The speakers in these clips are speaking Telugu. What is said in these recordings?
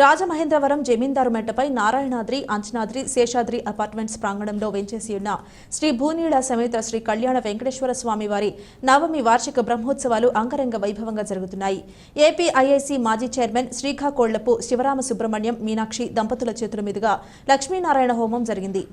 రాజమహేంద్రవరం జమీందారు మెట్టపై నారాయణాద్రి, అంచనాద్రి, శేషాద్రి అపార్ట్మెంట్స్ ప్రాంగణంలో వెంచేసి ఉన్న శ్రీ భూనీళ సమేత శ్రీ కళ్యాణ వెంకటేశ్వర స్వామి వారి నవమి వార్షిక బ్రహ్మోత్సవాలు అంగరంగ వైభవంగా జరుగుతున్నాయి. ఏపీ ఐఐసీ మాజీ చైర్మన్ శ్రీకాకోళ్లపు శివరామ సుబ్రహ్మణ్యం, మీనాక్షి దంపతుల చేతుల మీదుగా లక్ష్మీనారాయణ హోమం జరిగింది.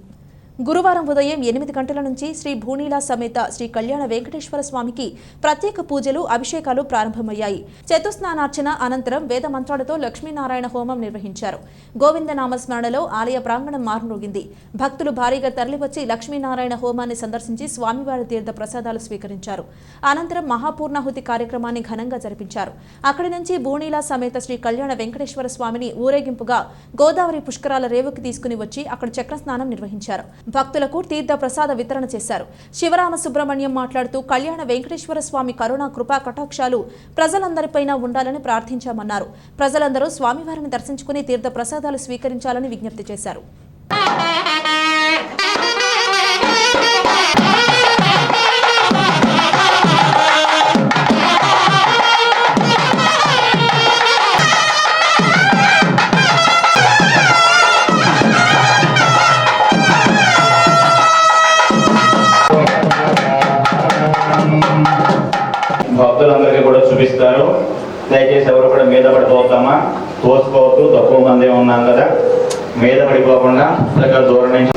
గురువారం ఉదయం 8 గంటల నుంచి శ్రీ భూనీళ సమేత శ్రీ కళ్యాణ వెంకటేశ్వర స్వామికి ప్రత్యేక పూజలు, అభిషేకాలు ప్రారంభమయ్యాయి. చతుస్నానార్చన అనంతరం వేద మంత్రాలతో లక్ష్మీనారాయణ హోమం నిర్వహించారు. గోవిందనామ స్మరణలో ఆలయ ప్రాంగణం మారుమోగింది. భక్తులు భారీగా తరలివచ్చి లక్ష్మీనారాయణ హోమాన్ని సందర్శించి స్వామివారి తీర్థ ప్రసాదాలు స్వీకరించారు. అనంతరం మహాపూర్ణాహుతి కార్యక్రమాన్ని ఘనంగా జరిపించారు. అక్కడి నుంచి భూనీళ సమేత శ్రీ కళ్యాణ వెంకటేశ్వర స్వామిని ఊరేగింపుగా గోదావరి పుష్కరాల రేవుకి తీసుకుని వచ్చి అక్కడ చక్రస్నానం నిర్వహించారు. భక్తులకు తీర్థ ప్రసాద వితరణ చేశారు. శివరామ సుబ్రహ్మణ్యం మాట్లాడుతూ కళ్యాణ వెంకటేశ్వర స్వామి కరుణా కృపా కటాక్షాలు ప్రజలందరిపైన ఉండాలని ప్రార్థించామన్నారు. ప్రజలందరూ స్వామివారిని దర్శించుకుని తీర్థ ప్రసాదాలు స్వీకరించాలని విజ్ఞప్తి చేశారు. భక్తులందరికీ కూడా చూపిస్తారు. దయచేసి ఎవరు కూడా మీద పడిపోతామా, తోసుకోవద్దు. తక్కువ మంది ఉన్నాం కదా, మీద పడిపోకుండా దగ్గర దూరం నుంచి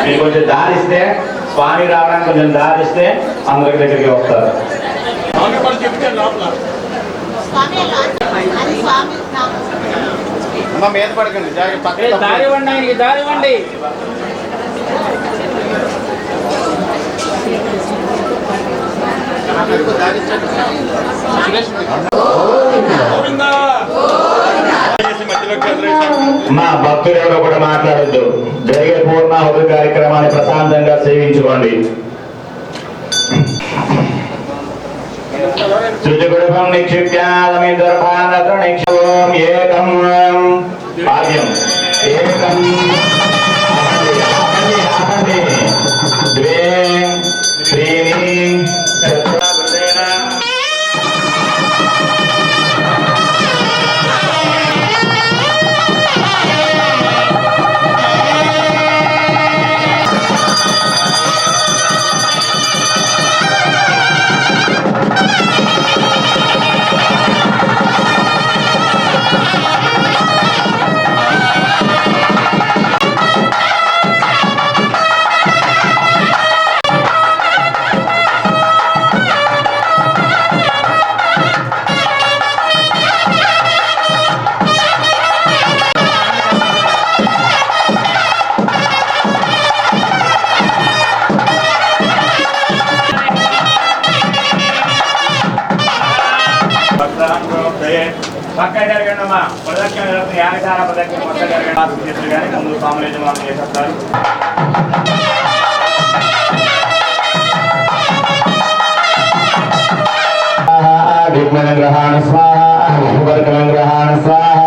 మీరు కొంచెం దారిస్తే, స్వామి రావడానికి కొంచెం దారిస్తే అందరి దగ్గరికి వస్తారు. మీద పడకండి, దారివ్వండి. మా భక్తులు ఎవరో కూడా మాట్లాడద్దు. జరిగే పూర్ణాహుతి కార్యక్రమాన్ని ప్రశాంతంగా సేవించుకోండి. శుచిగుణం నిక్షిప్యామి దర్భానత్ర నిక్షోం ఏకం పాద్యం ఏకం ద్వే త్రీణి పక్క జరగండమ్మా. ప్రదక్షిణ జరుగుతుంది. యాగశాల ప్రదక్షిణ పక్క జరగండి. కానీ ముందు స్వామి యజమానులు చేసేస్తారు. గ్రహాణ స్వాహ, గ్రహాణ స్వాహ,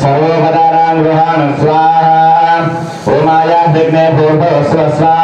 సర్వోపదారాం గ్రహాణ స్వాహ. ఓమాయా విఘ్నే పూర్వ స్వ